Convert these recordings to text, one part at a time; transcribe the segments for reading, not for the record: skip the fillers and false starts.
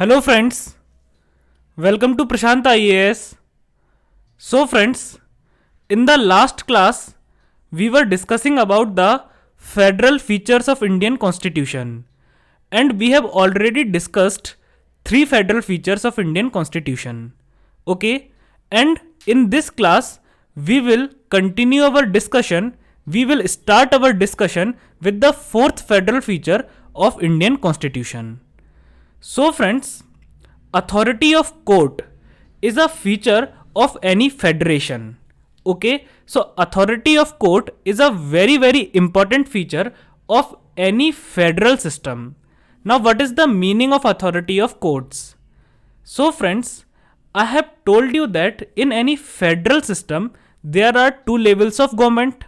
Hello friends, welcome to Prashant IAS. So friends, in the last class, we were discussing about the federal features of Indian Constitution, and we have already discussed three federal features of Indian Constitution. Okay, and in this class, we will continue our discussion. We will start our discussion with the fourth federal feature of Indian Constitution. So friends, authority of court is a feature of any federation. Okay, so authority of court is a very important feature of any federal system. Now what is the meaning of authority of courts? So friends, I have told you that in any federal system there are two levels of government.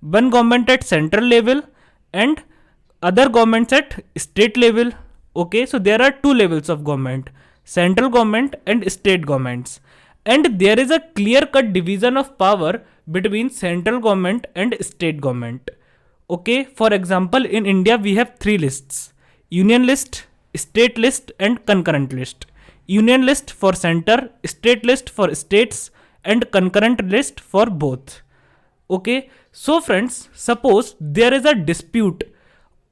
One government at central level and other governments at state level. Okay, so there are two levels of government, central government and state governments, and there is a clear cut division of power between central government and state government. Okay, for example, in India we have three lists: union list, state list and concurrent list. Union list for center, state list for states and concurrent list for both. Okay, so friends, suppose there is a dispute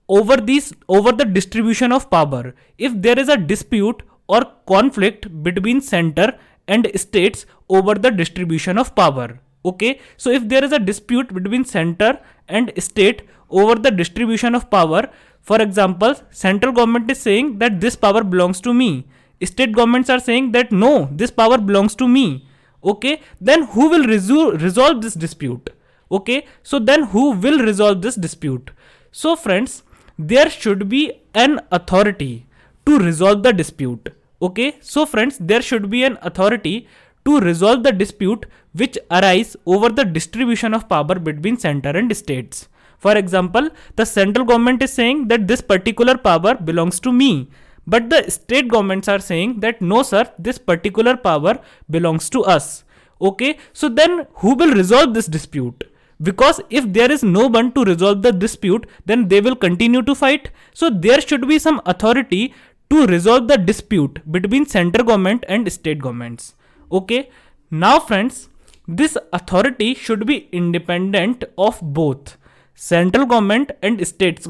over the distribution of power. If there is a dispute or conflict between center and states over the distribution of power. Okay, so if there is a dispute between center and state over the distribution of power, for example, central government is saying that this power belongs to me, state governments are saying that no, this power belongs to me. Okay, then who will resolve this dispute? Okay, so then who will resolve this dispute? So friends, there should be an authority to resolve the dispute. Okay, so friends, there should be an authority to resolve the dispute which arise over the distribution of power between center and states. For example, the central government is saying that this particular power belongs to me, but the state governments are saying that no sir, this particular power belongs to us. Okay, so then who will resolve this dispute? Because if there is no one to resolve the dispute, then they will continue to fight. So there should be some authority to resolve the dispute between central government and state governments. Okay, now friends, this authority should be independent of both central government and state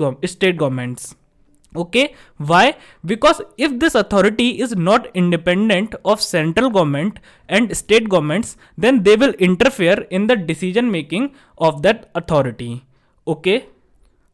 governments. Okay, why? Because if this authority is not independent of central government and state governments, then they will interfere in the decision making of that authority. Okay,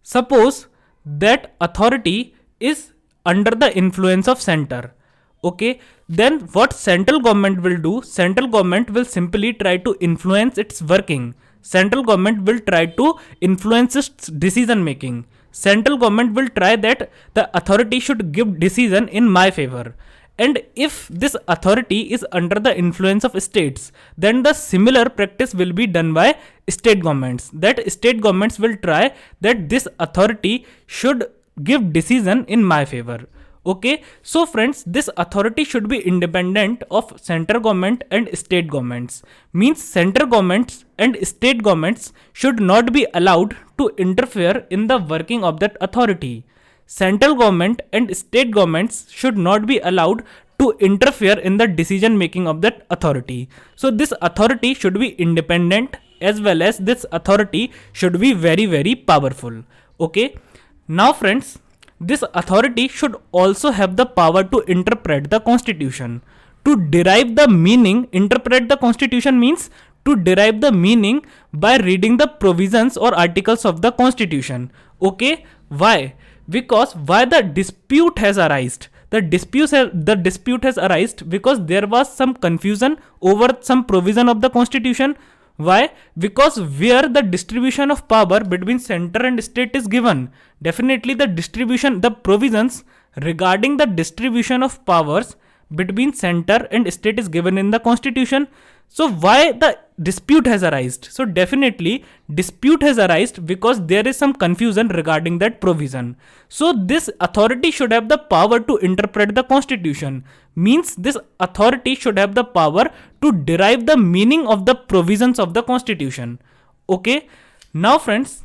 suppose that authority is under the influence of center. Okay, then what central government will do? Central government will simply try to influence its working. Central government will try to influence its decision making. Central government will try that the authority should give decision in my favor. And if this authority is under the influence of states, then the similar practice will be done by state governments. That state governments will try that this authority should give decision in my favor. Okay, so friends, this authority should be independent of central government and state governments. Means central governments and state governments should not be allowed to interfere in the working of that authority. Central government and state governments should not be allowed to interfere in the decision making of that authority. So this authority should be independent, as well as this authority should be very powerful. Okay, now friends, this authority should also have the power to interpret the constitution. To derive the meaning, interpret the constitution means to derive the meaning by reading the provisions or articles of the constitution. Okay, why? Because why the dispute has arisen? The dispute has arisen because there was some confusion over some provision of the constitution. Why? Because where the distribution of power between center and state is given, definitely the provisions regarding the distribution of powers between center and state is given in the constitution. So why the dispute has arisen? So definitely dispute has arisen because there is some confusion regarding that provision. So this authority should have the power to interpret the constitution. Means this authority should have the power to derive the meaning of the provisions of the constitution. Okay, now friends,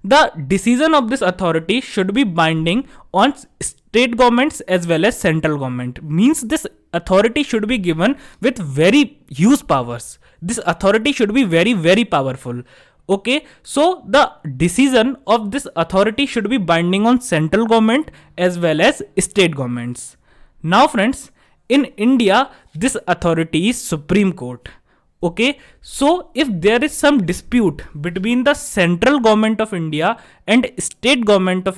The decision of this authority should be binding on state governments as well as central government. Means this authority should be given with very huge powers. This authority should be very, very powerful. Okay, so the decision of this authority should be binding on central government as well as state governments. Now friends, in India, this authority is Supreme Court. Okay, so if there is some dispute between the central government of India and state governments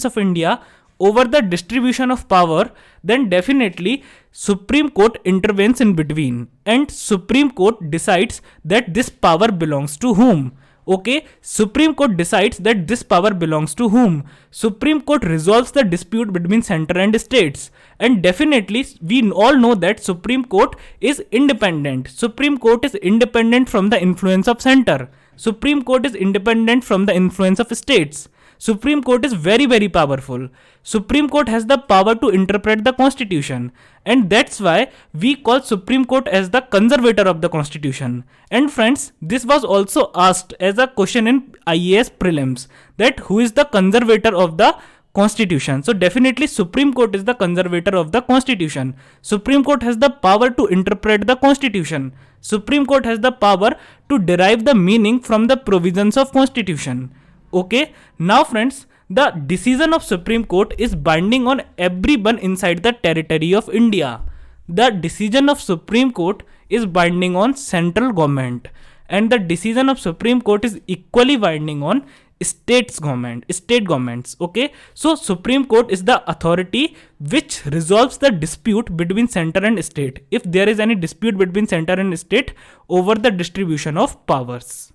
of India over the distribution of power, then definitely Supreme Court intervenes in between and Supreme Court decides that this power belongs to whom. Okay, Supreme Court decides that this power belongs to whom. Supreme Court resolves the dispute between center and states. And definitely we all know that Supreme Court is independent. Supreme Court is independent from the influence of center. Supreme Court is independent from the influence of states. Supreme Court is very, very powerful. Supreme Court has the power to interpret the constitution, and that's why we call Supreme Court as the conservator of the constitution. And friends, this was also asked as a question in IAS prelims, that who is the conservator of the constitution. So definitely Supreme Court is the conservator of the constitution. Supreme Court has the power to interpret the constitution. Supreme Court has the power to derive the meaning from the provisions of constitution. Okay, now friends, the decision of Supreme Court is binding on everyone inside the territory of India. The decision of Supreme Court is binding on central government, and the decision of Supreme Court is equally binding on state governments. Okay, so Supreme Court is the authority which resolves the dispute between center and state, if there is any dispute between center and state over the distribution of powers.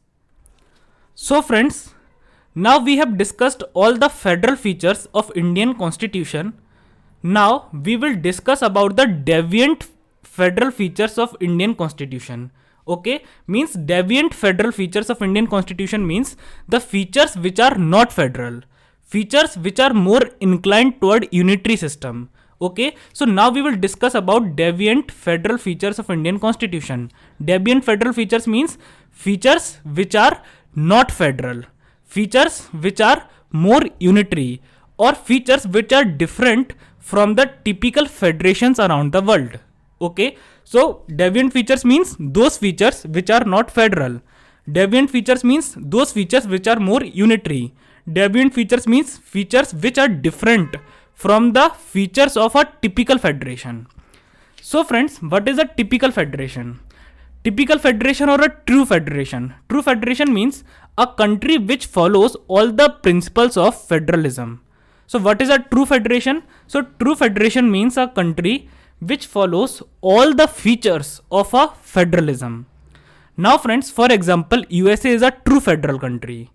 So friends, now we have discussed all the federal features of Indian Constitution. Now we will discuss about the deviant federal features of Indian Constitution. Okay, means deviant federal features of Indian Constitution means the features which are not federal, features which are more inclined toward unitary system. Okay, so now we will discuss about deviant federal features of Indian Constitution. Deviant federal features means features which are not federal, features which are more unitary, or features which are different from the typical federations around the world. Okay, so deviant features means those features which are not federal. Deviant features means those features which are more unitary. Deviant features means features which are different from the features of a typical federation. So friends, what is a typical federation? Typical federation or a true federation? True federation means a country which follows all the principles of federalism. So what is a true federation? So true federation means a country which follows all the features of a federalism. Now friends, for example, USA is a true federal country.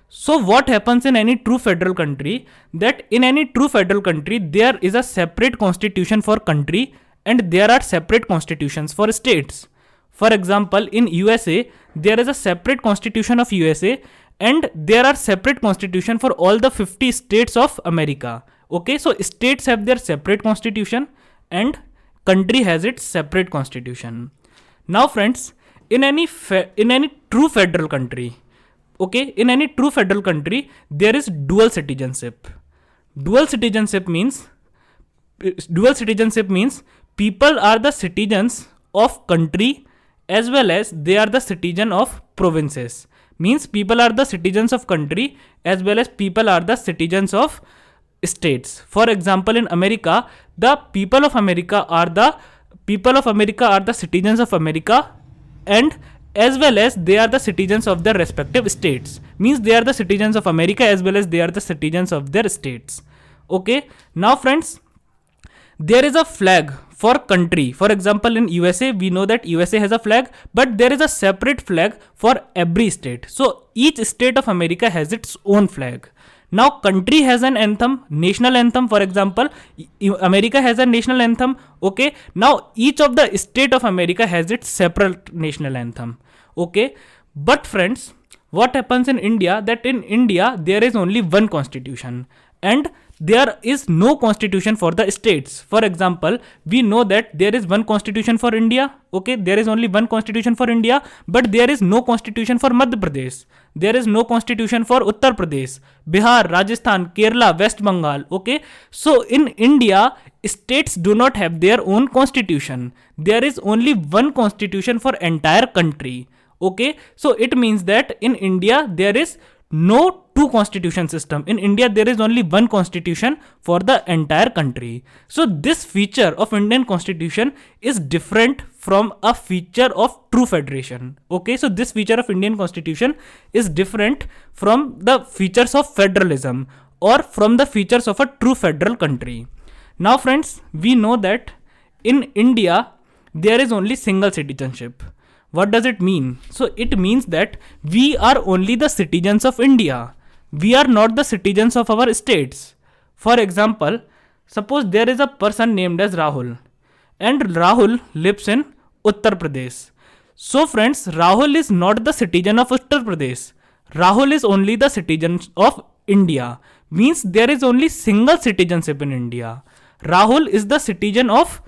So what happens in any true federal country? That in any true federal country, there is a separate constitution for country and there are separate constitutions for states. For example, in USA, there is a separate constitution of USA and there are separate constitution for all the 50 states of America. Okay, so states have their separate constitution and country has its separate constitution. Now friends, in any true federal country, okay, in any true federal country, there is dual citizenship. Dual citizenship means people are the citizens of country as well as they are the citizen of provinces. Means people are the citizens of country as well as people are the citizens of states. For example, in America, the people of America are the citizens of America and as well as they are the citizens of their respective states. Means they are the citizens of America as well as they are the citizens of their states. Okay, now friends, there is a flag for country. For example, in USA, we know that USA has a flag, but there is a separate flag for every state. So each state of America has its own flag. Now country has an anthem, national anthem. For example, America has a national anthem. Okay, now each of the state of America has its separate national anthem. Okay, but friends, what happens in India? That in India there is only one constitution and there is no constitution for the states. For example, we know that there is one constitution for India. Okay, there is only one constitution for India, but there is no constitution for Madhya Pradesh. There is no constitution for Uttar Pradesh, Bihar, Rajasthan, Kerala, West Bengal. Okay, so in India, states do not have their own constitution. There is only one constitution for entire country. Okay, so it means that in India there is no two constitution system. In India there is only one constitution for the entire country. So this feature of Indian constitution is different from a feature of true federation. Okay, so this feature of Indian constitution is different from the features of federalism or from the features of a true federal country. Now friends, we know that in India there is only single citizenship. What does it mean? So it means that we are only the citizens of India. We are not the citizens of our states. For example, suppose there is a person named as Rahul, and Rahul lives in Uttar Pradesh. So friends, Rahul is not the citizen of Uttar Pradesh. Rahul is only the citizen of India. Means there is only single citizenship in India. Rahul is the citizen of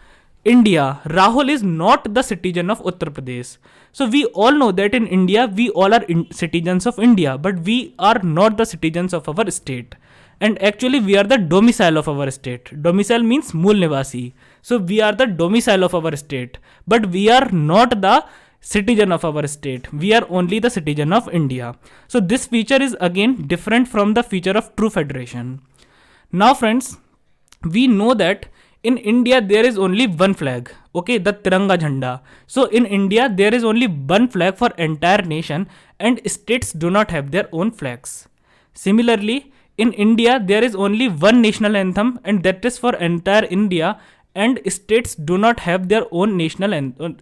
India. Rahul is not the citizen of Uttar Pradesh. So we all know that in India we all are citizens of India, but we are not the citizens of our state. And actually we are the domicile of our state. Domicile means Mool Nivasi. So we are the domicile of our state, but we are not the citizen of our state. We are only the citizen of India. So this feature is again different from the feature of true federation. Now friends, we know that in India there is only one flag, okay, the Tiranga Jhanda. So in India there is only one flag for entire nation, and states do not have their own flags. Similarly, in India there is only one national anthem, and that is for entire India, and states do not have their own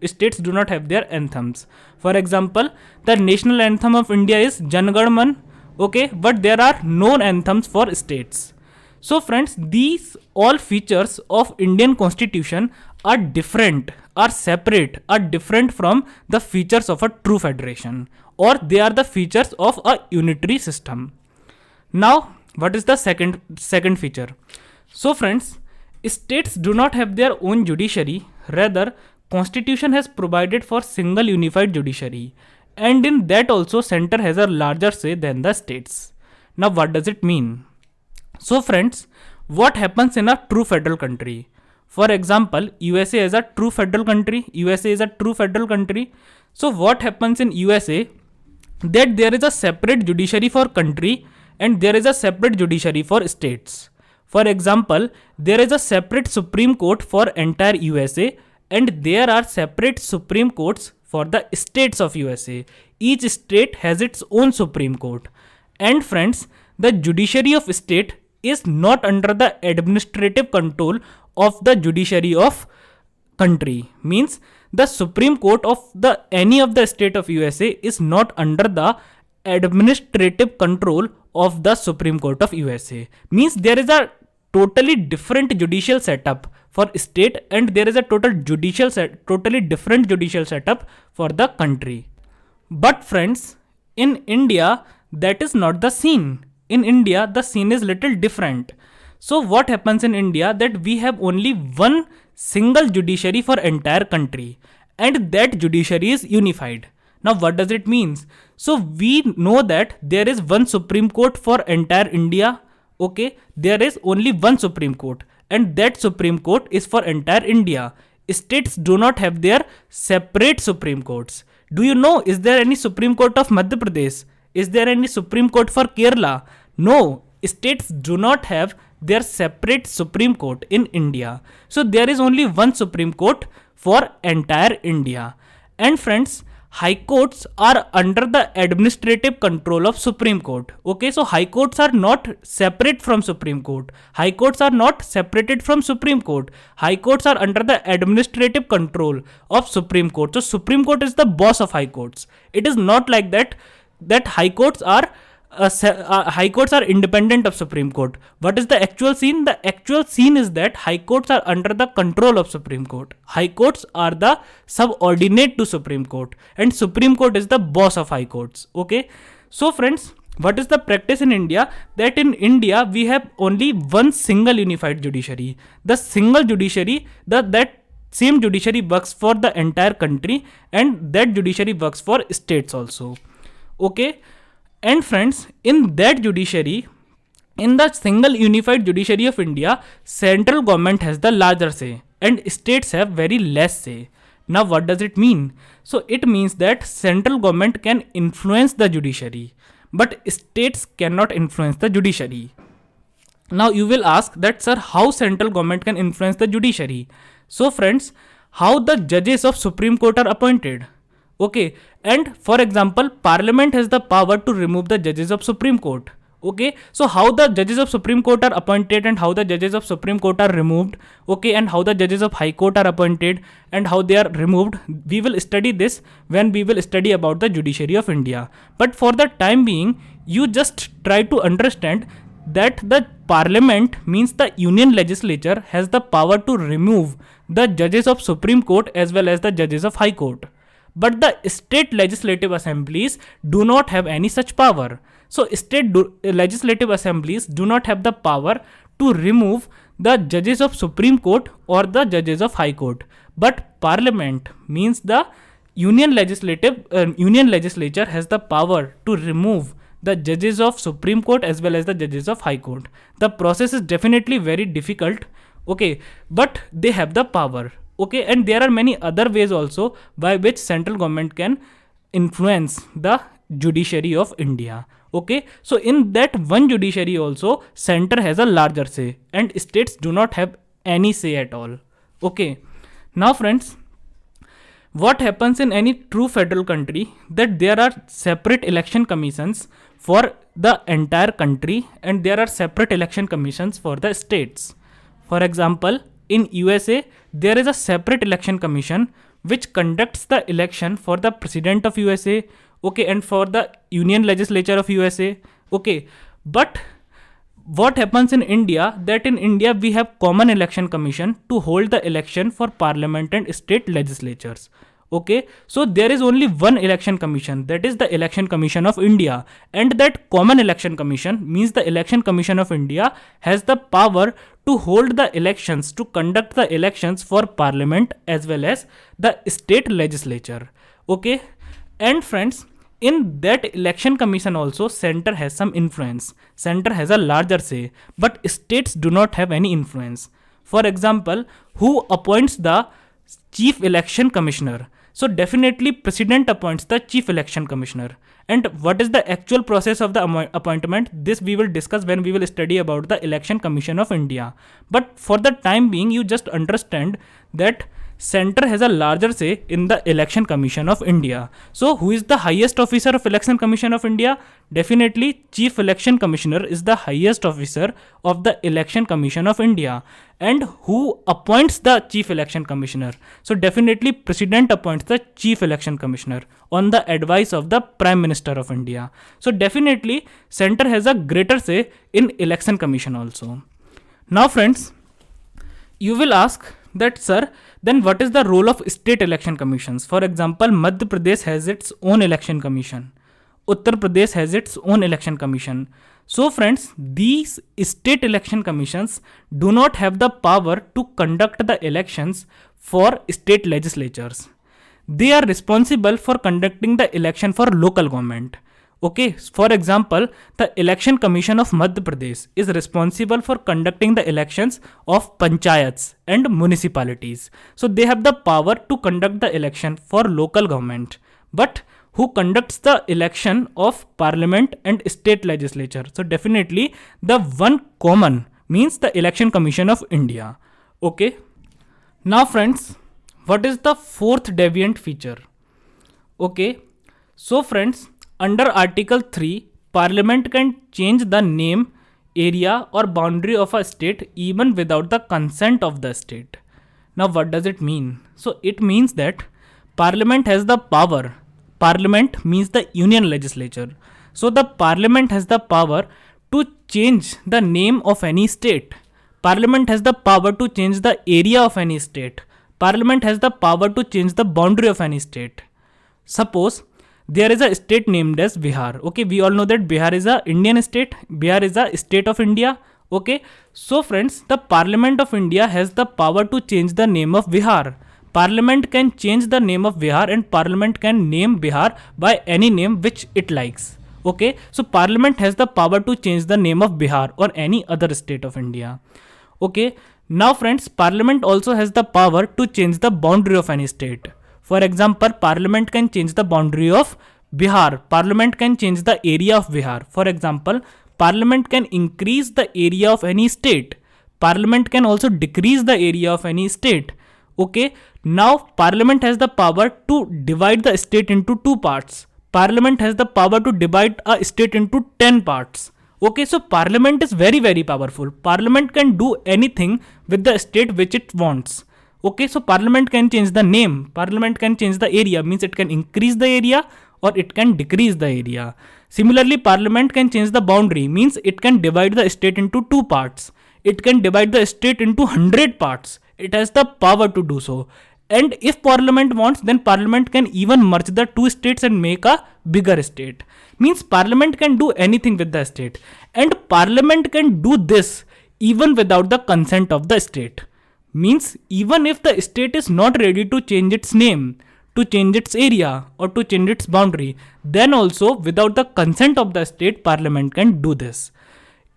states do not have their anthems. For example, the national anthem of India is Jan Gan Man, okay, but there are no anthems for states. So friends, these all features of Indian constitution are different, are separate, are different from the features of a true federation, or they are the features of a unitary system. Now, what is the second feature? So friends, states do not have their own judiciary, rather constitution has provided for single unified judiciary, and in that also center has a larger say than the states. Now what does it mean? So friends, what happens in a true federal country? For example, USA is a true federal country. So what happens in USA? That there is a separate judiciary for country and there is a separate judiciary for states. For example, there is a separate Supreme Court for entire USA and there are separate Supreme Courts for the states of USA. Each state has its own Supreme Court. And friends, the judiciary of state is not under the administrative control of the judiciary of country. Means the Supreme Court of any of the state of USA is not under the administrative control of the Supreme Court of USA. Means there is a totally different judicial setup for state and there is a totally different judicial setup for the country. But friends, in India, that is not the scene. In India, the scene is little different. So what happens in India that we have only one single judiciary for entire country and that judiciary is unified. Now what does it mean? So we know that there is one Supreme Court for entire India. Okay, there is only one Supreme Court and that Supreme Court is for entire India. States do not have their separate Supreme Courts. Do you know, is there any Supreme Court of Madhya Pradesh? Is there any Supreme Court for Kerala? No, states do not have their separate Supreme Court in India. So there is only one Supreme Court for entire India. And friends, high courts are under the administrative control of Supreme Court. Okay, so high courts are not separate from Supreme Court. High courts are not separated from Supreme Court. High courts are under the administrative control of Supreme Court. So Supreme Court is the boss of high courts. It is not like that high courts are independent of Supreme Court. What is the actual scene? The actual scene is that high courts are under the control of Supreme Court. High courts are the subordinate to Supreme Court and Supreme Court is the boss of high courts. Okay, so friends, What is the practice in India? That in India we have only one single unified judiciary. The single judiciary, that same judiciary works for the entire country, and that judiciary works for states also. Okay, and friends, in that judiciary, in the single unified judiciary of India, central government has the larger say and states have very less say. Now, what does it mean? So, it means that central government can influence the judiciary, but states cannot influence the judiciary. Now, you will ask that, sir, how central government can influence the judiciary? So, friends, how the judges of Supreme Court are appointed? Okay, and for example, Parliament has the power to remove the judges of Supreme Court. Okay, so how the judges of Supreme Court are appointed and how the judges of Supreme Court are removed, okay, and how the judges of High Court are appointed and how they are removed, we will study this when we will study about the judiciary of India. But for the time being, you just try to understand that the Parliament means the Union Legislature has the power to remove the judges of Supreme Court as well as the judges of High Court. But the state legislative assemblies do not have any such power. So, legislative assemblies do not have the power to remove the judges of Supreme Court or the judges of High Court. But Parliament means the Union Legislature has the power to remove the judges of Supreme Court as well as the judges of High Court. The process is definitely very difficult, okay, but they have the power. Okay, and there are many other ways also by which central government can influence the judiciary of India. Okay, so in that one judiciary also, center has a larger say and states do not have any say at all. Okay, now friends, what happens in any true federal country, that there are separate election commissions for the entire country and there are separate election commissions for the states. For example, in USA, there is a separate election commission which conducts the election for the president of USA, okay, and for the Union Legislature of USA, okay. But what happens in India, that in India we have common election commission to hold the election for parliament and state legislatures. Okay, so there is only one election commission, that is the Election Commission of India, and that common election commission means the Election Commission of India has the power to hold the elections, to conduct the elections for parliament as well as the state legislature. Okay, and friends, in that election commission also, center has some influence, center has a larger say, but states do not have any influence. For example, who appoints the chief election commissioner? So definitely president appoints the chief election commissioner. And what is the actual process of the appointment? This we will discuss when we will study about the Election Commission of India. But for the time being, you just understand that center has a larger say in the Election Commission of India. So who is the highest officer of Election Commission of India? Definitely Chief Election Commissioner is the highest officer of the Election Commission of India. And who appoints the Chief Election Commissioner? So definitely President appoints the Chief Election Commissioner on the advice of the Prime Minister of India. So definitely center has a greater say in Election Commission also. Now friends, you will ask that, sir, then what is the role of state election commissions? For example, Madhya Pradesh has its own election commission. Uttar Pradesh has its own election commission. So friends, these state election commissions do not have the power to conduct the elections for state legislatures. They are responsible for conducting the election for local government. Okay, for example, the Election Commission of Madhya Pradesh is responsible for conducting the elections of panchayats and municipalities. So they have the power to conduct the election for local government. But who conducts the election of parliament and state legislature? So definitely the one common means the Election Commission of India. Okay. Now friends, what is the fourth deviant feature? Okay. So friends, under Article 3, Parliament can change the name, area or boundary of a state even without the consent of the state. Now what does it mean? So it means that Parliament has the power. Parliament means the Union Legislature. So the Parliament has the power to change the name of any state. Parliament has the power to change the area of any state. Parliament has the power to change the boundary of any state. Suppose there is a state named as Bihar. Okay, we all know that Bihar is a Indian state. Bihar is a state of India. Okay, so friends, the Parliament of India has the power to change the name of Bihar. Parliament can change the name of Bihar, and Parliament can name Bihar by any name which it likes. Okay, so Parliament has the power to change the name of Bihar or any other state of India. Okay, now friends, Parliament also has the power to change the boundary of any state. For example, Parliament can change the boundary of Bihar. Parliament can change the area of Bihar. For example, Parliament can increase the area of any state. Parliament can also decrease the area of any state. Okay, now Parliament has the power to divide the state into two parts. Parliament has the power to divide a state into 10 parts. Okay, so Parliament is very, very powerful. Parliament can do anything with the state which it wants. Okay, so Parliament can change the name. Parliament can change the area, means it can increase the area or it can decrease the area. Similarly, Parliament can change the boundary, means it can divide the state into two parts. It can divide the state into 100 parts. It has the power to do so. And if Parliament wants, then Parliament can even merge the two states and make a bigger state. Means Parliament can do anything with the state. And Parliament can do this even without the consent of the state. Means even if the state is not ready to change its name, to change its area or to change its boundary, then also without the consent of the state, Parliament can do this.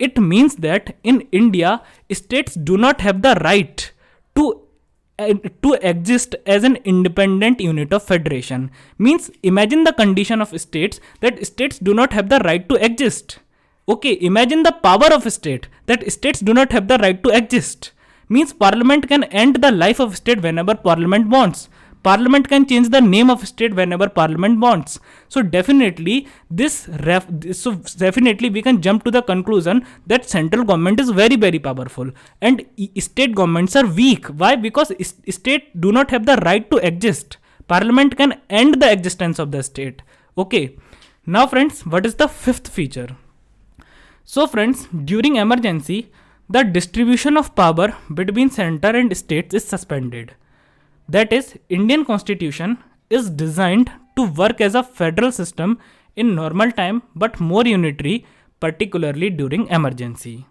It means that in India, states do not have the right to exist as an independent unit of federation. Means imagine the condition of states, that states do not have the right to exist. Okay, imagine the power of state, that states do not have the right to exist. Means Parliament can end the life of state whenever Parliament wants. Parliament can change the name of state whenever Parliament wants. So definitely we can jump to the conclusion that central government is very, very powerful and state governments are weak. Why? Because state do not have the right to exist. Parliament can end the existence of the state. Okay. Now friends, what is the fifth feature? So friends, during emergency, the distribution of power between center and states is suspended. That is, Indian Constitution is designed to work as a federal system in normal time but more unitary, particularly during emergency.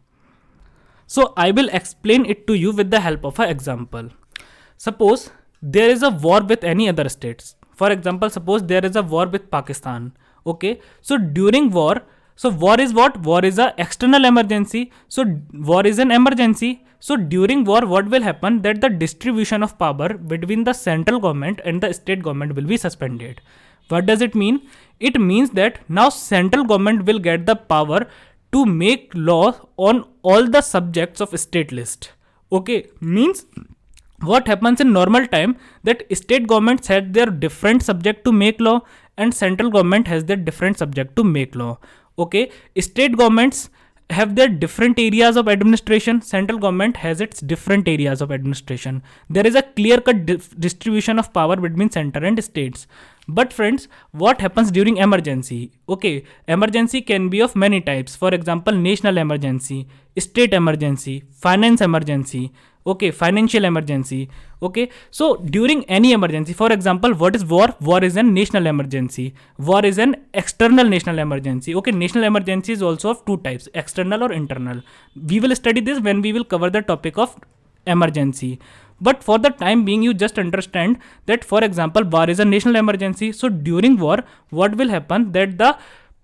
So I will explain it to you with the help of an example. Suppose there is a war with any other states. For example, suppose there is a war with Pakistan. Okay, so during war, so war is what? War is an external emergency. So war is an emergency. So during war, what will happen? That the distribution of power between the central government and the state government will be suspended. What does it mean? It means that now central government will get the power to make law on all the subjects of state list. Okay, means what happens in normal time, that state governments had their different subject to make law and central government has their different subject to make law. Okay, state governments have their different areas of administration. Central government has its different areas of administration. There is a clear-cut distribution of power between center and states. But friends, what happens during emergency? Okay, emergency can be of many types. For example, national emergency, state emergency, finance emergency. Okay, financial emergency. Okay, so during any emergency, for example, what is war? War is a national emergency. War is an external national emergency. Okay, national emergency is also of two types, external or internal. We will study this when we will cover the topic of emergency. But for the time being, you just understand that, for example, war is a national emergency. So during war, what will happen? That the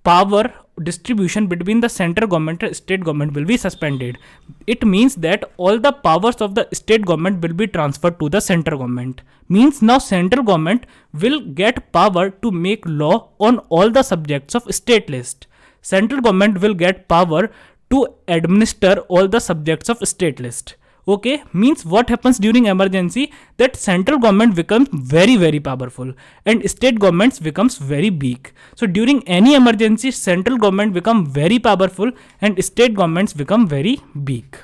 power distribution between the central government and state government will be suspended. It means that all the powers of the state government will be transferred to the central government. Means now central government will get power to make law on all the subjects of state list. Central government will get power to administer all the subjects of state list. Okay, means what happens during emergency? That central government becomes very, very powerful and state governments becomes very weak. So during any emergency, central government become very powerful and state governments become very weak.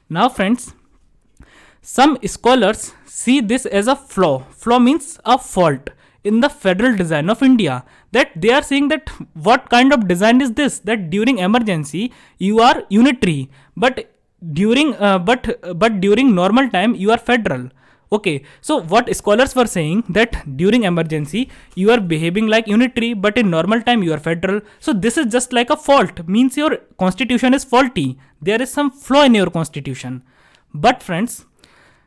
Now friends, some scholars see this as a flaw. Flaw means a fault in the federal design of India. That they are saying that what kind of design is this? That during emergency, you are unitary, but during normal time you are federal. Okay, so what scholars were saying that during emergency you are behaving like unitary, but in normal time you are federal. So this is just like a fault, means your constitution is faulty. There is some flaw in your constitution. But friends,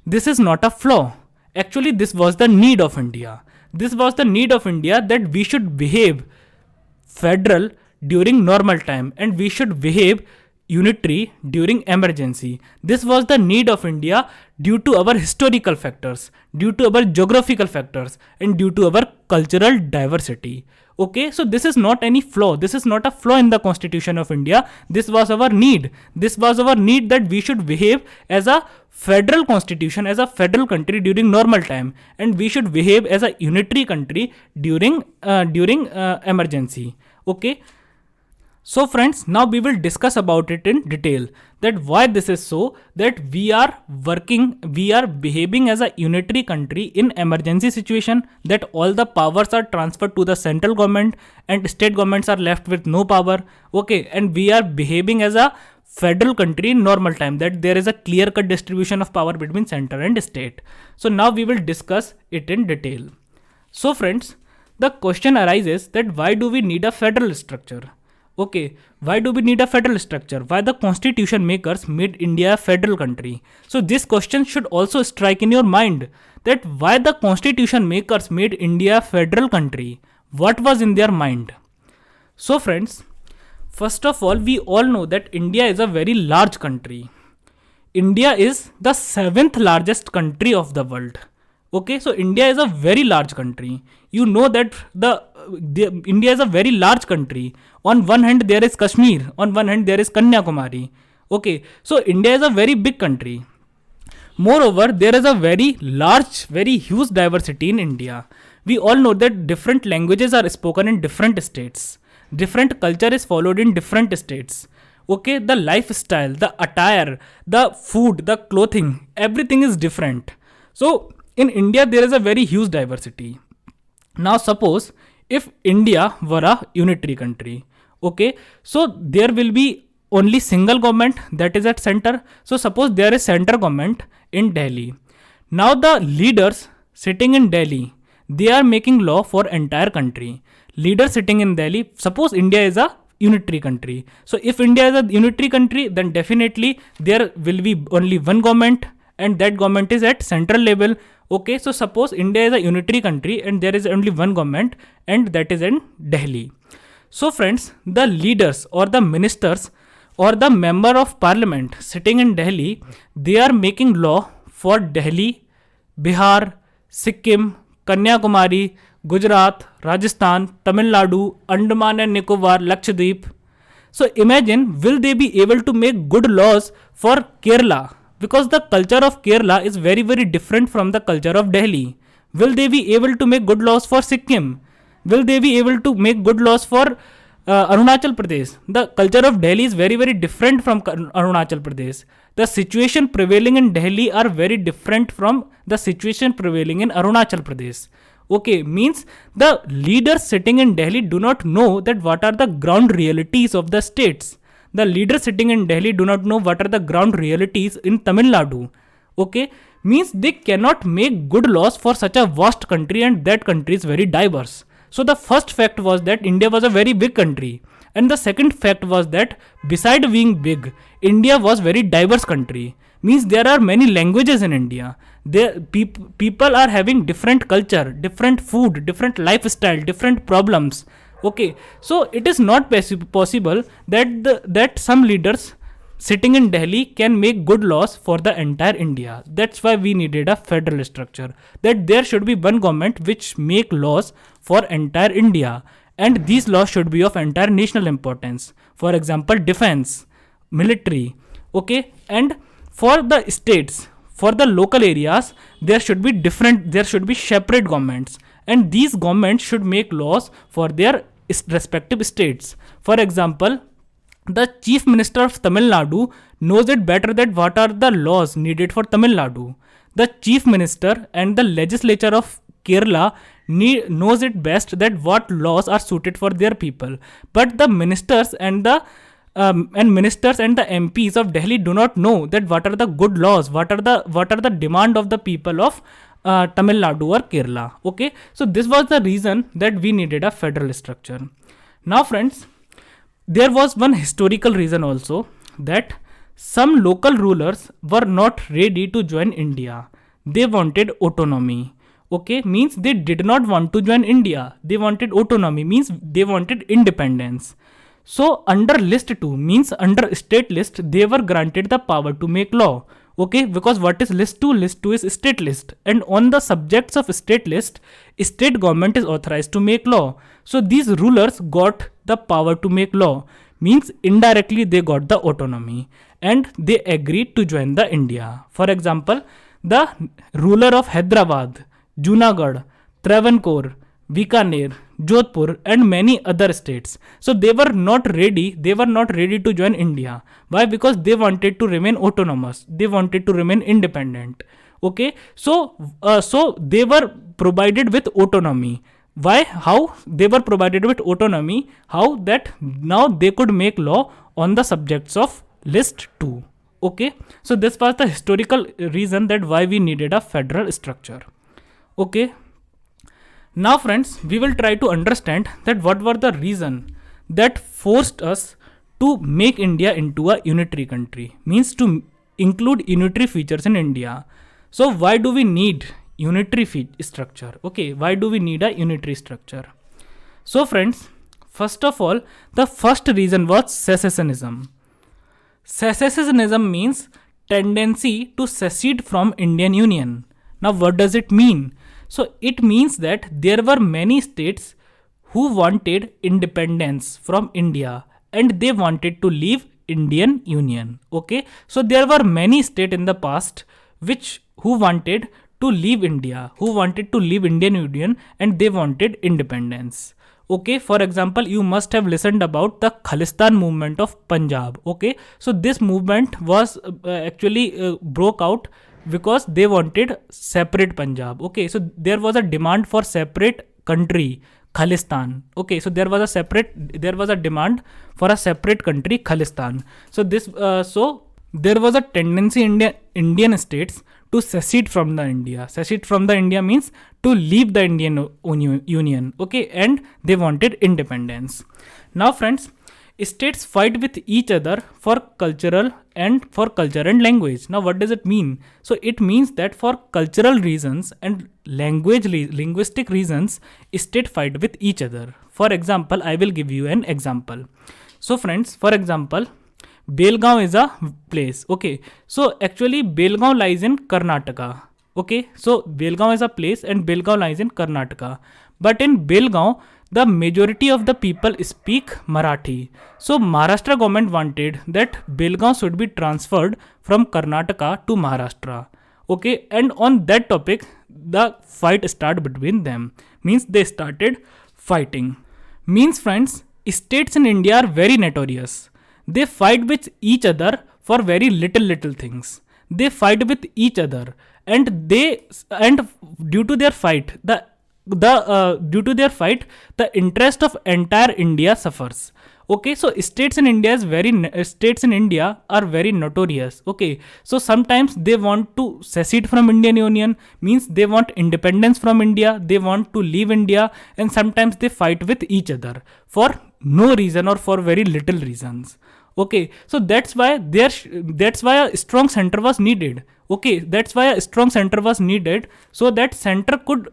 this is not a flaw. Actually, this was the need of India. This was the need of India that we should behave federal during normal time and we should behave unitary during emergency. This was the need of India due to our historical factors, due to our geographical factors, and due to our cultural diversity. Okay, so this is not any flaw. This is not a flaw in the Constitution of India. This was our need. This was our need that we should behave as a federal constitution, as a federal country during normal time, and we should behave as a unitary country during emergency. Okay. So friends, now we will discuss about it in detail, that why this is so, that we are behaving as a unitary country in emergency situation, that all the powers are transferred to the central government and state governments are left with no power. Okay, and we are behaving as a federal country in normal time, that there is a clear cut distribution of power between center and state. So now we will discuss it in detail. So friends, the question arises that why do we need a federal structure? Okay, why do we need a federal structure? Why the constitution makers made India a federal country? So this question should also strike in your mind, that why the constitution makers made India a federal country? What was in their mind? So friends, first of all, we all know that India is a very large country. India is the 7th largest country of the world. Okay, so India is a very large country. You know that India is a very large country. On one hand there is Kashmir, on one hand there is Kanyakumari. Okay, so India is a very big country. Moreover, there is a very large, very huge diversity in India. We all know that different languages are spoken in different states. Different culture is followed in different states. Okay, the lifestyle, the attire, the food, the clothing, everything is different. So in India there is a very huge diversity. Now suppose if India were a unitary country, okay, so there will be only single government that is at center. So suppose there is center government in Delhi. Now the leaders sitting in Delhi, they are making law for entire country. Leaders sitting in Delhi, suppose India is a unitary country. So if India is a unitary country, then definitely there will be only one government and that government is at central level. Okay, so suppose India is a unitary country and there is only one government and that is in Delhi. So friends, the leaders or the ministers or the member of parliament sitting in Delhi, they are making law for Delhi, Bihar, Sikkim, Kanyakumari, Gujarat, Rajasthan, Tamil Nadu, Andaman and Nicobar, Lakshadweep. So imagine, will they be able to make good laws for Kerala? Because the culture of Kerala is very, very different from the culture of Delhi. Will they be able to make good laws for Sikkim? Will they be able to make good laws for Arunachal Pradesh? The culture of Delhi is very, very different from Arunachal Pradesh. The situation prevailing in Delhi are very different from the situation prevailing in Arunachal Pradesh. Okay, means the leaders sitting in Delhi do not know that what are the ground realities of the states. The leaders sitting in Delhi do not know what are the ground realities in Tamil Nadu. Okay, means they cannot make good laws for such a vast country and that country is very diverse. So the first fact was that India was a very big country. And the second fact was that beside being big, India was very diverse country. Means there are many languages in India. People are having different culture, different food, different lifestyle, different problems. Okay, so it is not possible that some leaders sitting in Delhi can make good laws for the entire India. That's why we needed a federal structure. That there should be one government which make laws for entire India. And these laws should be of entire national importance. For example, defense, military. Okay, and for the states, for the local areas, there should be separate governments. And these governments should make laws for their respective states. For example, the chief minister of Tamil Nadu knows it better that what are the laws needed for Tamil Nadu. The chief minister and the legislature of Kerala knows it best that what laws are suited for their people. But the ministers and the and ministers and the MPs of Delhi do not know that what are the good laws, what are the demand of the people of Tamil Nadu or Kerala. Okay, so this was the reason that we needed a federal structure. Now, friends, there was one historical reason also, that some local rulers were not ready to join India. They wanted autonomy. Okay, means they did not want to join India. They wanted autonomy, means they wanted independence. So under list 2, means under state list, they were granted the power to make law. Okay, because what is list 2? List 2 is state list, and on the subjects of state list, state government is authorized to make law. So these rulers got the power to make law, means indirectly they got the autonomy, and they agreed to join the India. For example, the ruler of Hyderabad, Junagadh, Travancore, Bikaner, Jodhpur, and many other states. So they were not ready. They were not ready to join India. Why? Because they wanted to remain autonomous. They wanted to remain independent. Okay. So they were provided with autonomy. Why? How? They were provided with autonomy. How? That now they could make law on the subjects of list 2. Okay. So this was the historical reason that why we needed a federal structure. Okay. Now, friends, we will try to understand that what were the reason that forced us to make India into a unitary country, means to include unitary features in India. So why do we need unitary structure? Okay, why do we need a unitary structure? So friends, first of all, the first reason was secessionism. Secessionism means tendency to secede from Indian Union. Now what does it mean? So it means that there were many states who wanted independence from India and they wanted to leave Indian Union. Okay, so there were many states in the past who wanted to leave India, who wanted to leave Indian Union, and they wanted independence. Okay, for example, you must have listened about the Khalistan movement of Punjab. Okay, so this movement was actually broke out because they wanted separate Punjab. Okay, so there was a demand for separate country, Khalistan. Okay, so there was a demand for a separate country, Khalistan. So there was a tendency in Indian states to secede from the India. Secede from the India means to leave the Indian Union. Okay, and they wanted independence. Now, friends, states fight with each other for culture and language. Now what does it mean? So it means that for cultural reasons and linguistic reasons, states fight with each other. For example, I will give you an example. So friends, for example, Belgaum is a place. Okay, so actually Belgaum lies in Karnataka. Okay, so Belgaum is a place and Belgaum lies in Karnataka. But in Belgaum, the majority of the people speak Marathi. So Maharashtra government wanted that Belgaum should be transferred from Karnataka to Maharashtra. Okay, and on that topic, the fight started between them. Means they started fighting. Means, friends, states in India are very notorious. They fight with each other for very little things. They fight with each other, and due to their fight, the interest of entire India suffers. Okay, so states in India are very notorious. Okay, so sometimes they want to secede from Indian Union, means they want independence from India, they want to leave India, and sometimes they fight with each other for no reason or for very little reasons. Okay, so that's why a strong center was needed. Okay, that's why a strong center was needed, so that center could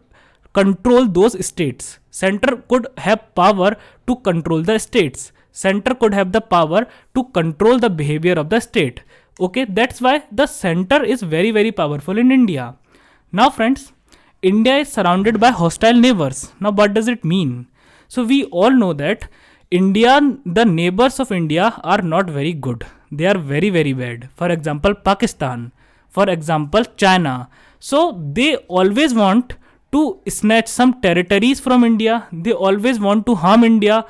control those states. Center could have power to control the states. Center could have the power to control the behavior of the state. Okay, that's why the center is very powerful in India. Now, friends, India is surrounded by hostile neighbors. Now, what does it mean? So we all know that the neighbors of India are not very good. They are very bad. For example, Pakistan. For example, China. So they always want to snatch some territories from India. They always want to harm India.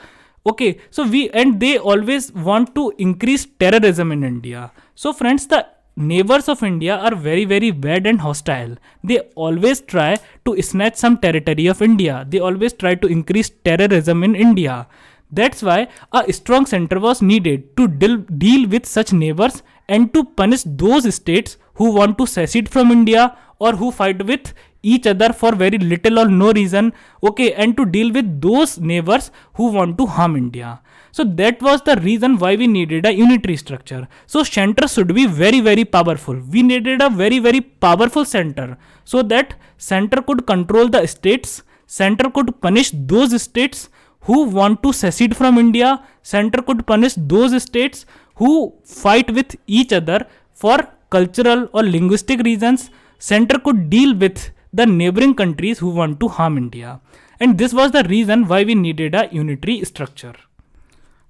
Okay, so they always want to increase terrorism in India. So friends, the neighbors of India are very bad and hostile. They always try to snatch some territory of India. They always try to increase terrorism in India. That's why a strong center was needed to deal with such neighbors and to punish those states who want to secede from India or who fight with each other for very little or no reason, okay, and to deal with those neighbors who want to harm India. So that was the reason why we needed a unitary structure. So center should be very, very powerful. We needed a very, very powerful center so that center could control the states, center could punish those states who want to secede from India, center could punish those states who fight with each other for cultural or linguistic reasons, center could deal with the neighboring countries who want to harm India. And this was the reason why we needed a unitary structure.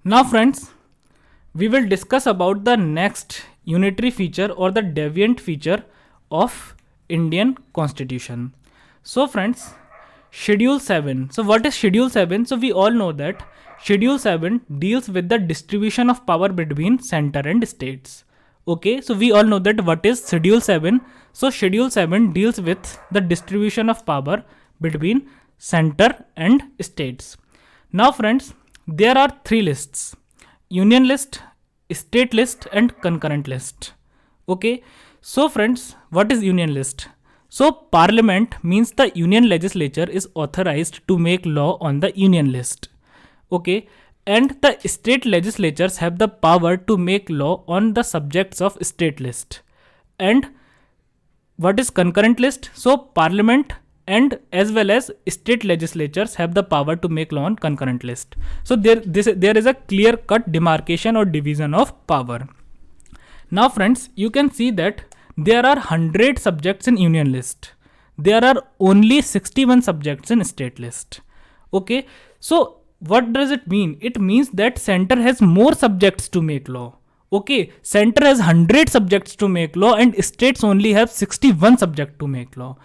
Now friends, we will discuss about the next unitary feature or the deviant feature of Indian Constitution. So friends, Schedule 7. So what is Schedule 7? So we all know that Schedule 7 deals with the distribution of power between center and states. Okay, so we all know that what is Schedule 7. So Schedule 7 deals with the distribution of power between center and states. Now friends, there are three lists: union list, state list and concurrent list. Okay, so friends, what is union list? So parliament means the union legislature is authorized to make law on the union list. Okay, and the state legislatures have the power to make law on the subjects of state list. And what is concurrent list? So parliament and as well as state legislatures have the power to make law on concurrent list. So there is a clear cut demarcation or division of power. Now friends, you can see that there are 100 subjects in union list. There are only 61 subjects in state list. Okay, so what does it mean? It means that center has more subjects to make law. Okay, center has 100 subjects to make law and states only have 61 subjects to make law.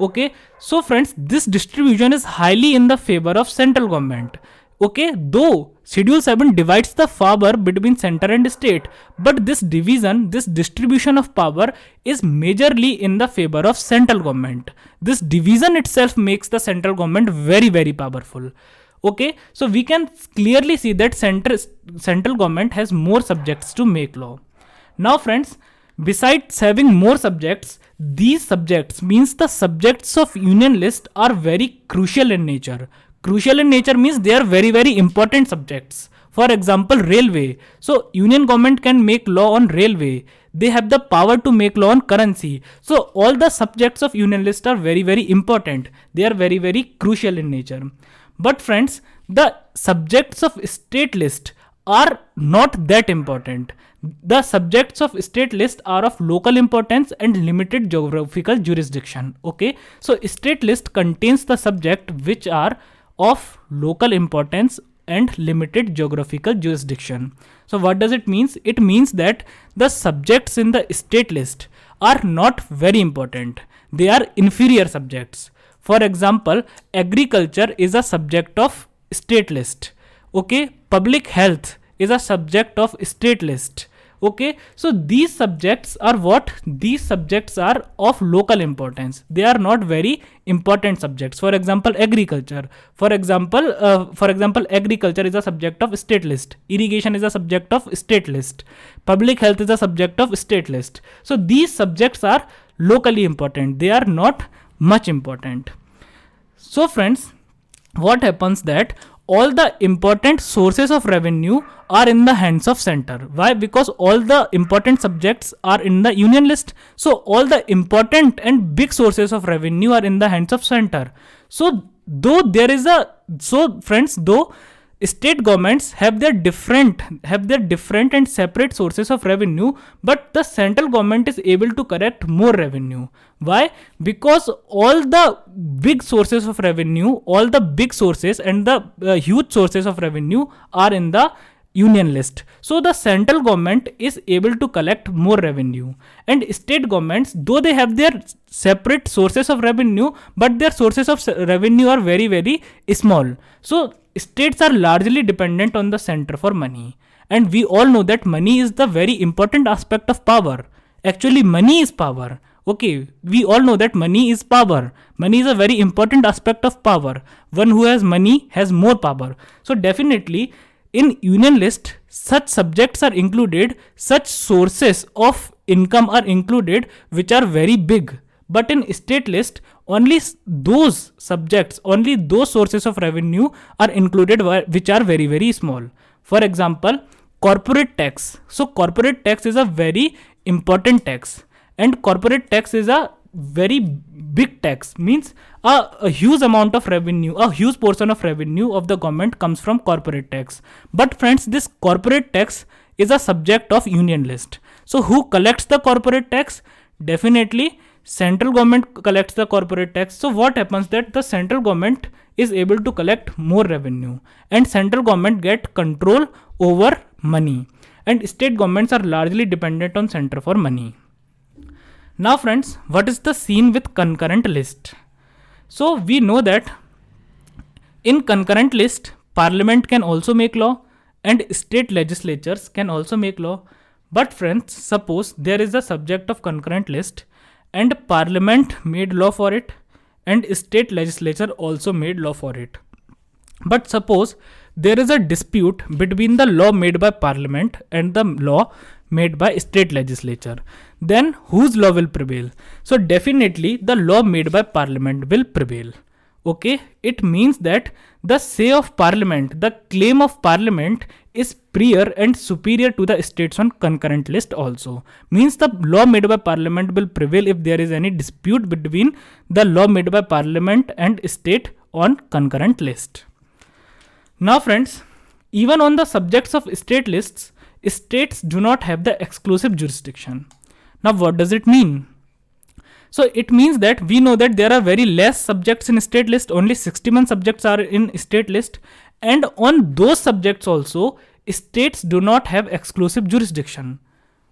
Okay, so friends, this distribution is highly in the favor of central government. Okay, though Schedule 7 divides the power between center and state, but this division, this distribution of power is majorly in the favor of central government. This division itself makes the central government very, very powerful. Okay, so we can clearly see that central government has more subjects to make law. Now friends, besides having more subjects, these subjects means the subjects of union list are very crucial in nature. Crucial in nature means they are very, very important subjects. For example, railway. So union government can make law on railway. They have the power to make law on currency. So all the subjects of union list are very, very important. They are very, very crucial in nature. But friends, the subjects of state list are not that important. The subjects of state list are of local importance and limited geographical jurisdiction. Okay, so state list contains the subject which are of local importance and limited geographical jurisdiction. So what does it mean? It means that the subjects in the state list are not very important. They are inferior subjects. For example, agriculture is a subject of state list. Okay, public health is a subject of state list. Okay, so these subjects are what? These subjects are of local importance. They are not very important subjects. For example, agriculture. For example, agriculture is a subject of state list. Irrigation is a subject of state list. Public health is a subject of state list. So these subjects are locally important. They are not much important. So friends, what happens that all the important sources of revenue are in the hands of center. Why? Because all the important subjects are in the union list. So all the important and big sources of revenue are in the hands of center. So though state governments have their different and separate sources of revenue, but the central government is able to collect more revenue. Why? Because all the big sources of revenue, all the big sources and the huge sources of revenue are in the union list. So the central government is able to collect more revenue, and state governments, though they have their separate sources of revenue, but their sources of revenue are very, very small. So states are largely dependent on the center for money, and we all know that money is the very important aspect of power. Actually, money is power. Okay, we all know that money is power. Money is a very important aspect of power. One who has money has more power. So definitely in union list, such subjects are included, such sources of income are included which are very big. But in state list, only those subjects, only those sources of revenue are included which are very, very small. For example, corporate tax. So corporate tax is a very important tax, and corporate tax is a very big tax, means a huge amount of revenue, a huge portion of revenue of the government comes from corporate tax. But friends, this corporate tax is a subject of union list. So who collects the corporate tax? Definitely central government collects the corporate tax. So what happens that the central government is able to collect more revenue, and central government get control over money, and state governments are largely dependent on center for money. Now friends, what is the scene with concurrent list? So we know that in concurrent list, parliament can also make law and state legislatures can also make law. But friends, suppose there is a subject of concurrent list and parliament made law for it and state legislature also made law for it. But suppose there is a dispute between the law made by parliament and the law made by state legislature, then whose law will prevail? So definitely the law made by parliament will prevail. Okay, it means that the say of parliament, the claim of parliament is prior and superior to the states on concurrent list also. Means the law made by parliament will prevail if there is any dispute between the law made by parliament and state on concurrent list. Now friends, even on the subjects of state lists, states do not have the exclusive jurisdiction. Now what does it mean? So it means that we know that there are very less subjects in state list, only 61 subjects are in state list, and on those subjects also states do not have exclusive jurisdiction.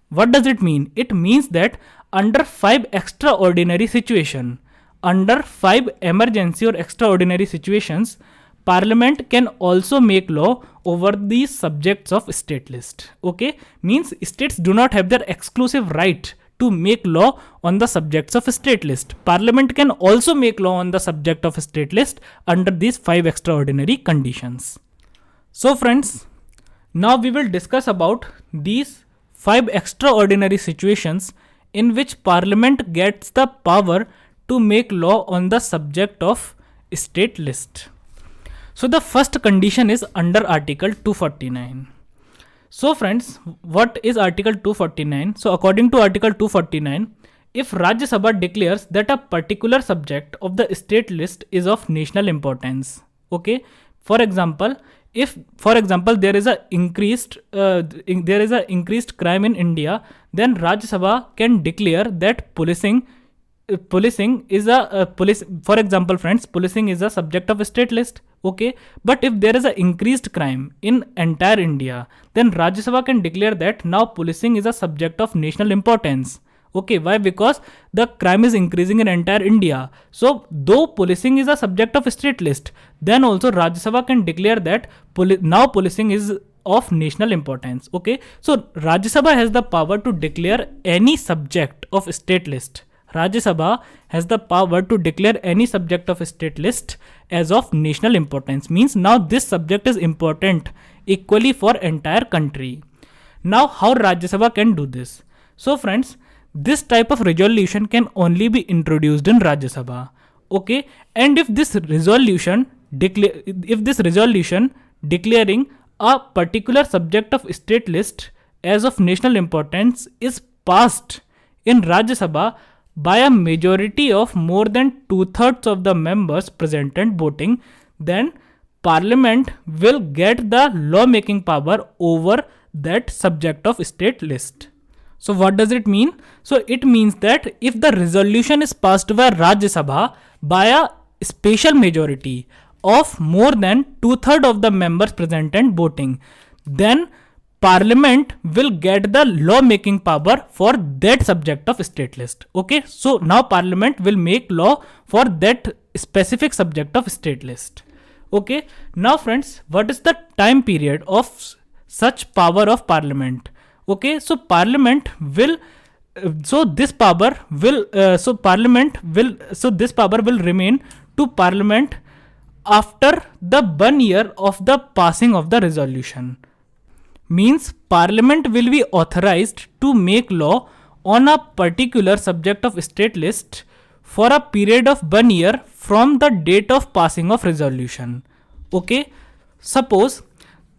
What does it mean? It means that under 5 extraordinary situation, under 5 emergency or extraordinary situations, Parliament can also make law over these subjects of state list. Okay, means states do not have their exclusive right to make law on the subjects of state list. Parliament can also make law on the subject of state list under these 5 extraordinary conditions. So friends, now we will discuss about these 5 extraordinary situations in which Parliament gets the power to make law on the subject of state list. So the first condition is under Article 249. So friends, what is Article 249? So according to Article 249, if Rajya Sabha declares that a particular subject of the state list is of national importance, okay, for example, if there is a increased crime in India, then Rajya Sabha can declare that policing is a for example friends, policing is a subject of a state list. Okay, but if there is a increased crime in entire India, then Rajya Sabha can declare that now policing is a subject of national importance. Okay, why? Because the crime is increasing in entire India. So though policing is a subject of a state list, then also Rajya Sabha can declare that now policing is of national importance. Okay, so Rajya Sabha has the power to declare any subject of state list. Rajya Sabha has the power to declare any subject of a state list as of national importance. Means now this subject is important equally for entire country. Now how Rajya Sabha can do this? So friends, this type of resolution can only be introduced in Rajya Sabha. Okay, and if this resolution declaring a particular subject of state list as of national importance is passed in Rajya Sabha by a majority of more than 2/3 of the members present and voting, then Parliament will get the lawmaking power over that subject of state list. So what does it mean? So it means that if the resolution is passed by Rajya Sabha by a special majority of more than 2/3 of the members present and voting, then Parliament will get the lawmaking power for that subject of state list. Okay, so now Parliament will make law for that specific subject of state list. Okay, now friends, what is the time period of such power of Parliament? Okay, so Parliament will so this power will this power will remain to Parliament after the 1 year of the passing of the resolution. Means Parliament will be authorized to make law on a particular subject of state list for a period of 1 year from the date of passing of resolution. Okay, suppose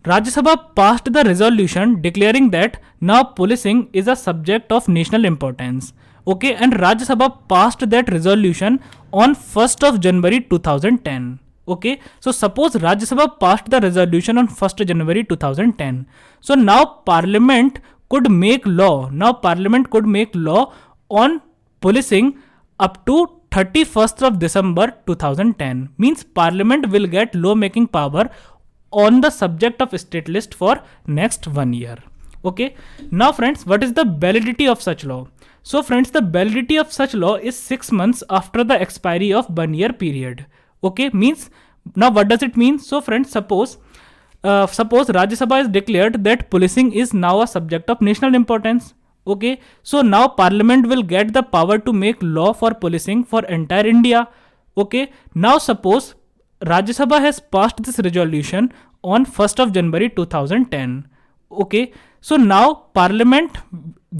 Rajya Sabha passed the resolution declaring that now policing is a subject of national importance. Okay, and Rajya Sabha passed that resolution on 1st of January 2010. Okay, so suppose Rajya Sabha passed the resolution on 1st January 2010. So now Parliament could make law. Now Parliament could make law on policing up to 31st of December 2010. Means Parliament will get law making power on the subject of state list for next 1 year. Okay, now friends, what is the validity of such law? So friends, the validity of such law is 6 months after the expiry of 1 year period. Okay, means now what does it mean? So friends, suppose Rajya Sabha has declared that policing is now a subject of national importance. Okay, so now Parliament will get the power to make law for policing for entire India. Okay, now suppose Rajya Sabha has passed this resolution on 1st of January 2010. Okay, so now Parliament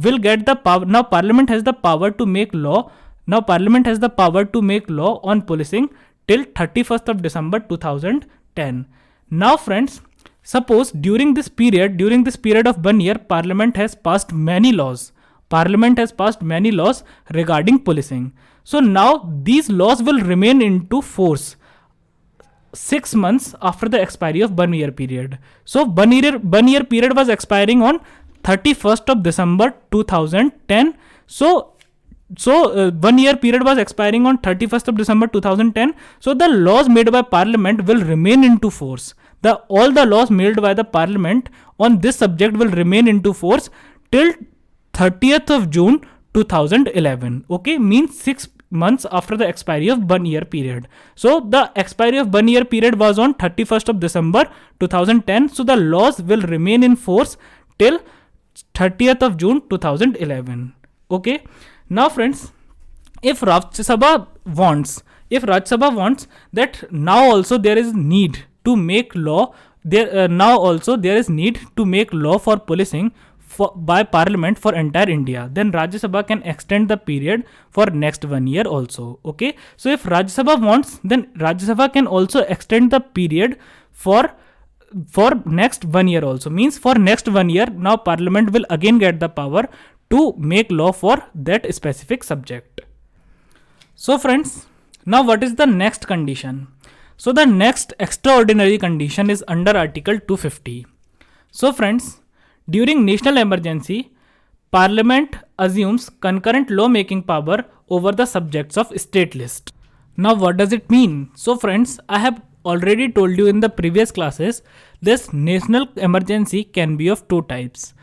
will get the power. Now Parliament has the power to make law. Now Parliament has the power to make law on policing till 31st of December 2010. Now friends, suppose during this period of 1 year, Parliament has passed many laws. Parliament has passed many laws regarding policing. So now these laws will remain into force 6 months after the expiry of 1 year period. So 1 year period was expiring on 31st of December 2010. So 1 year period was expiring on 31st of December 2010. So the laws made by Parliament will remain into force. All the laws made by the Parliament on this subject will remain into force till 30th of June 2011. Okay, means 6 months after the expiry of 1 year period. So the expiry of 1 year period was on 31st of December 2010. So the laws will remain in force till 30th of June 2011. Okay. Now friends, if Rajya Sabha wants that now also there is need to make law, now also there is need to make law for policing by Parliament for entire India, then Rajya Sabha can extend the period for next 1 year also. Okay, so if Rajya Sabha wants, then Rajya Sabha can also extend the period for next 1 year also. Means for next 1 year, now Parliament will again get the power to make law for that specific subject. So friends, now what is the next condition? So the next extraordinary condition is under Article 250. So friends, during national emergency, Parliament assumes concurrent law making power over the subjects of state list. Now what does it mean? So friends, I have already told you in the previous classes, this national emergency can be of two types.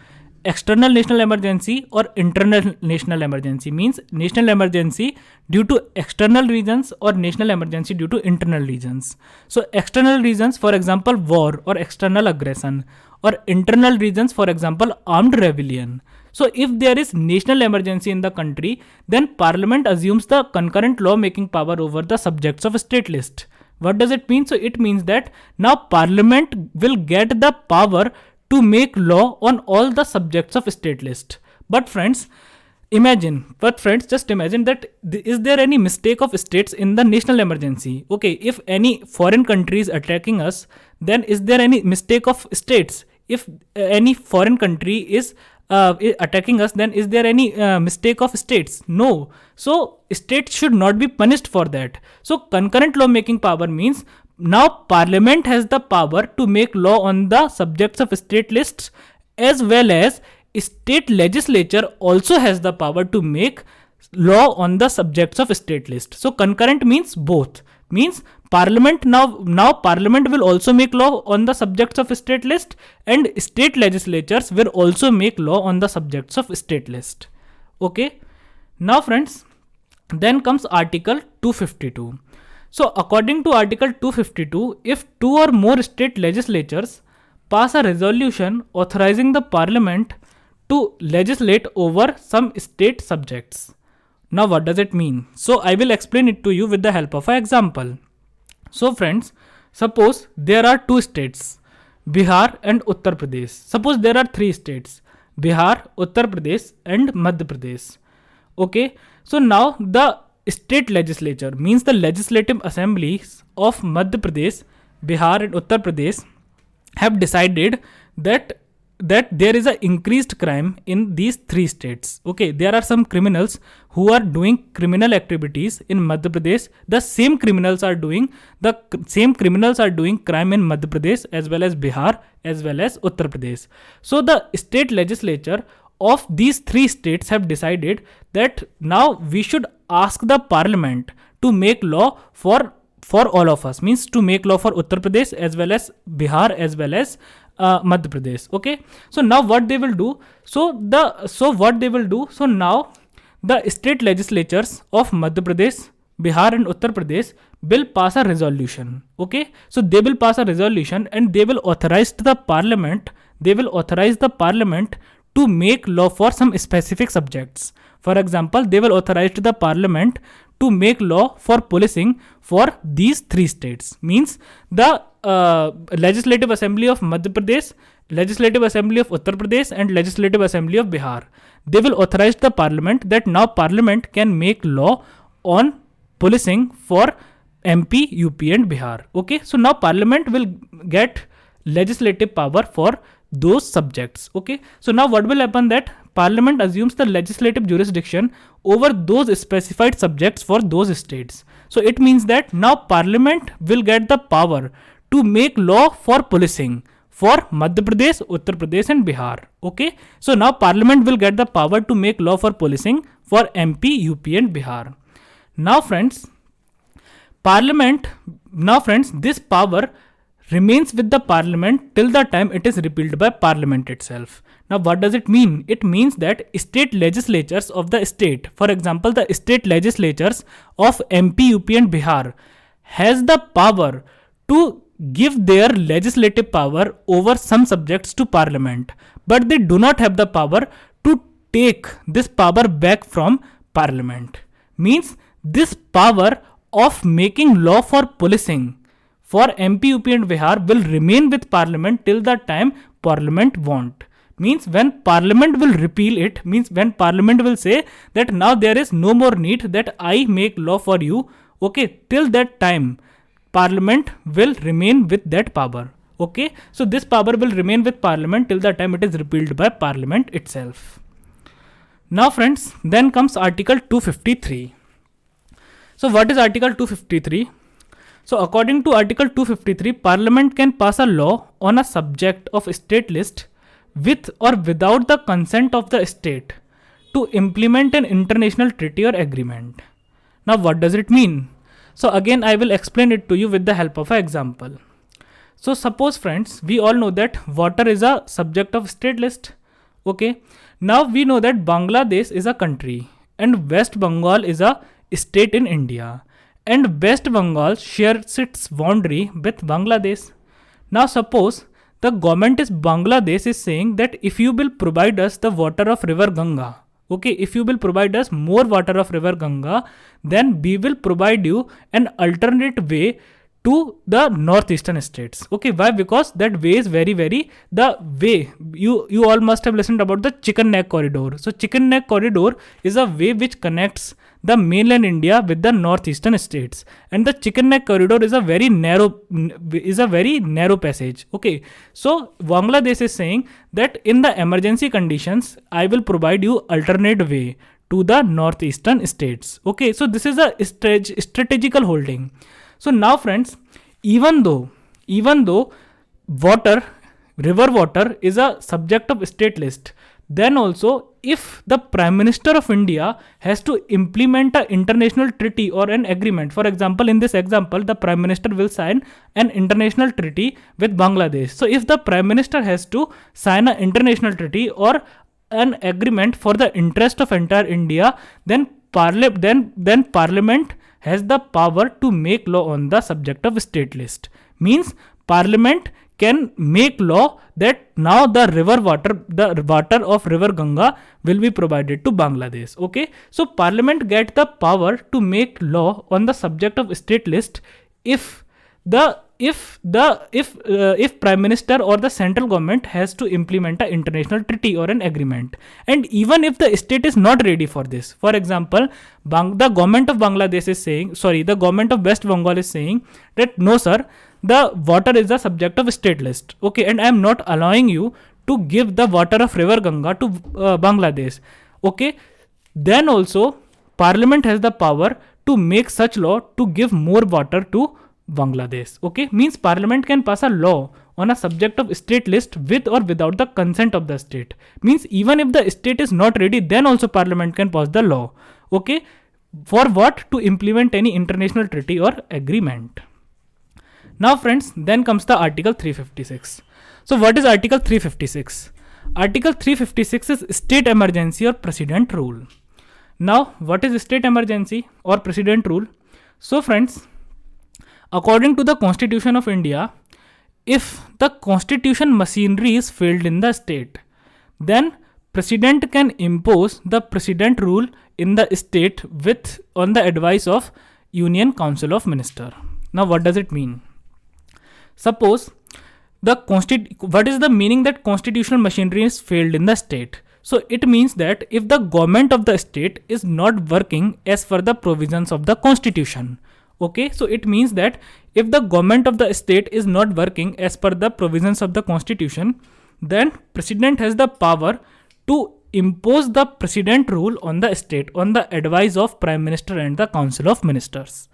External national emergency or internal national emergency. Means national emergency due to external reasons or national emergency due to internal reasons. So external reasons, for example, war or external aggression, or internal reasons, for example, armed rebellion. So if there is national emergency in the country, then Parliament assumes the concurrent law making power over the subjects of state list. What does it mean? So it means that now Parliament will get the power to make law on all the subjects of state list. But friends, just imagine that is there any mistake of states in the national emergency? Okay, if any foreign country is attacking us, then is there any mistake of states? If any foreign country is attacking us, then is there any mistake of states? No. So states should not be punished for that. So concurrent law making power means now Parliament has the power to make law on the subjects of state lists, as well as state legislature also has the power to make law on the subjects of state list. So concurrent means both. Means Parliament now Parliament will also make law on the subjects of state list, and state legislatures will also make law on the subjects of state list. Okay. Now friends, then comes Article 252. So according to Article 252, if two or more state legislatures pass a resolution authorizing the Parliament to legislate over some state subjects. Now what does it mean? So I will explain it to you with the help of an example. So friends, suppose there are two states, Bihar and Uttar Pradesh. Suppose there are three states, Bihar, Uttar Pradesh and Madhya Pradesh. Okay, so now the state legislature, means the legislative assemblies of Madhya Pradesh, Bihar and Uttar Pradesh have decided that there is a increased crime in these three states. Okay, there are some criminals who are doing criminal activities in Madhya Pradesh. The same criminals are doing crime in Madhya Pradesh as well as Bihar as well as Uttar Pradesh. So the state legislature of these three states have decided that now we should ask the parliament to make law for all of us, means to make law for Uttar Pradesh as well as Bihar as well as Madhya Pradesh. Okay, so now what they will do? So now the state legislatures of Madhya Pradesh, Bihar and Uttar Pradesh will pass a resolution. Okay, so they will pass a resolution and they will authorize the parliament. To make law for some specific subjects. For example, they will authorize the parliament to make law for policing for these three states. Means the Legislative Assembly of Madhya Pradesh, Legislative Assembly of Uttar Pradesh and Legislative Assembly of Bihar. They will authorize the parliament that now parliament can make law on policing for MP, UP and Bihar. Okay, so now parliament will get legislative power for those subjects. Okay, so now what will happen, that parliament assumes the legislative jurisdiction over those specified subjects for those states. So it means that now parliament will get the power to make law for policing for Madhya Pradesh, Uttar Pradesh and Bihar. Okay, so now parliament will get the power to make law for policing for MP, UP and Bihar. Now friends, this power remains with the parliament till the time it is repealed by parliament itself. Now what does it mean? It means that state legislatures of the state, for example the state legislatures of MP, UP and Bihar, has the power to give their legislative power over some subjects to parliament, but they do not have the power to take this power back from parliament. Means this power of making law for policing for MP, UP and Bihar will remain with parliament till the time parliament won't. Means when parliament will repeal it, means when parliament will say that now there is no more need that I make law for you, okay, till that time parliament will remain with that power. Okay, so this power will remain with parliament till the time it is repealed by parliament itself. Now friends, then comes article 253. So what is article 253? So according to article 253, parliament can pass a law on a subject of state list with or without the consent of the state to implement an international treaty or agreement. Now what does it mean? So again I will explain it to you with the help of an example. So suppose friends, we all know that water is a subject of state list. Okay, now we know that Bangladesh is a country and West Bengal is a state in India, and West Bengal shares its boundary with Bangladesh. Now suppose the government is Bangladesh is saying that if you will provide us the water of river Ganga, okay, if you will provide us more water of river Ganga, then we will provide you an alternate way to the northeastern states. Okay, why? Because that way is very the way you all must have listened about the chicken neck corridor. So chicken neck corridor is a way which connects the mainland India with the northeastern states, and the chicken neck corridor is a very narrow passage. Okay, so Bangladesh is saying that in the emergency conditions I will provide you alternate way to the northeastern states. Okay, so this is a strategical holding. So now friends, even though river water is a subject of state list, then also if the Prime Minister of India has to implement an international treaty or an agreement, for example in this example the Prime Minister will sign an international treaty with Bangladesh. So if the Prime Minister has to sign an international treaty or an agreement for the interest of entire India, then Parliament has the power to make law on the subject of state list. Means Parliament can make law that now the water of river Ganga will be provided to Bangladesh. Okay, so parliament get the power to make law on the subject of state list if prime minister or the central government has to implement an international treaty or an agreement, and even if the state is not ready for this. For example, the government of Bangladesh is saying, the government of West Bengal is saying that no sir, the water is the subject of state list. Okay, and I am not allowing you to give the water of river Ganga to Bangladesh. Okay, then also parliament has the power to make such law to give more water to Bangladesh. Okay, means parliament can pass a law on a subject of state list with or without the consent of the state. Means even if the state is not ready, then also parliament can pass the law. Okay, for what? To implement any international treaty or agreement. Now friends, then comes the article 356. So what is article 356? Article 356 is state emergency or precedent rule. Now what is state emergency or precedent rule? So friends, according to the Constitution of India, if the constitution machinery is failed in the state, then president can impose the precedent rule in the state on the advice of Union Council of Minister. Now what does it mean? Suppose what is the meaning that constitutional machinery is failed in the state? So it means that if the government of the state is not working as per the provisions of the constitution. Okay, so it means that if the government of the state is not working as per the provisions of the constitution, then president has the power to impose the precedent rule on the state on the advice of prime minister and the council of ministers.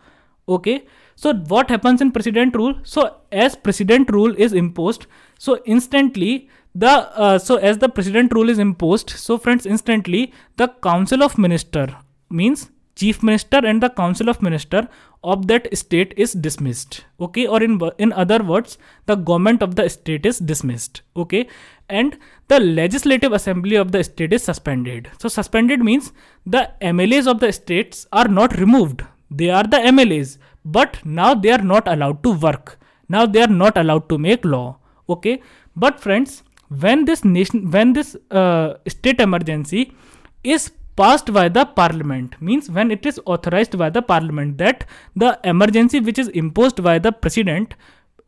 Okay, so what happens in precedent rule? So as precedent rule is imposed, so instantly as the precedent rule is imposed, so friends, instantly the council of minister, means chief minister and the council of minister of that state is dismissed. Okay, or in other words, the government of the state is dismissed. Okay, and the legislative assembly of the state is suspended. So suspended means the MLAs of the states are not removed. They are the MLAs, but now they are not allowed to work. Now they are not allowed to make law. Okay, but friends, when this state emergency is passed by the parliament, means when it is authorized by the parliament that the emergency which is imposed by the president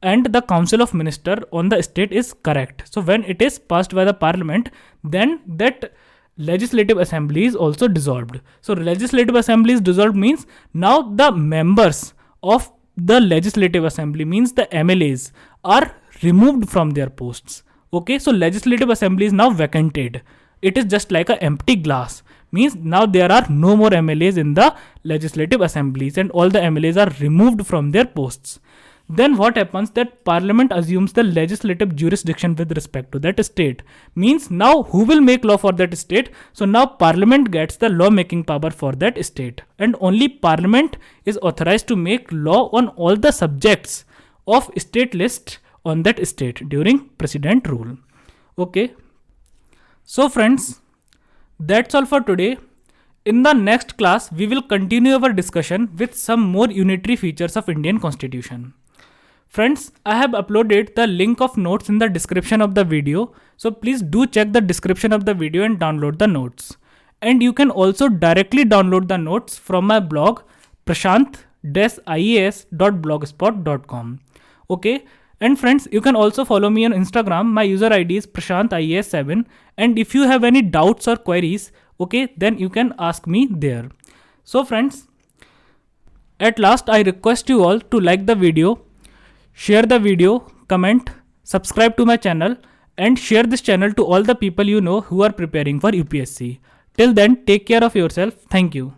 and the council of minister on the state is correct. So when it is passed by the parliament, then that legislative assembly is also dissolved. So legislative assembly is dissolved means now the members of the legislative assembly, means the MLAs, are removed from their posts. Okay, so legislative assembly is now vacated. It is just like an empty glass. Means now there are no more MLAs in the legislative assemblies and all the MLAs are removed from their posts. Then what happens? That parliament assumes the legislative jurisdiction with respect to that state. Means now who will make law for that state? So now parliament gets the law making power for that state, and only parliament is authorized to make law on all the subjects of state list on that state during precedent rule. Okay, so friends, that's all for today. In the next class, we will continue our discussion with some more unitary features of Indian Constitution. Friends, I have uploaded the link of notes in the description of the video. So please do check the description of the video and download the notes. And you can also directly download the notes from my blog prashant-ias.blogspot.com. Okay. And friends, you can also follow me on Instagram. My user ID is prashantias7. And if you have any doubts or queries, okay, then you can ask me there. So friends, at last I request you all to like the video, share the video, comment, subscribe to my channel, and share this channel to all the people you know who are preparing for UPSC. Till then, take care of yourself. Thank you.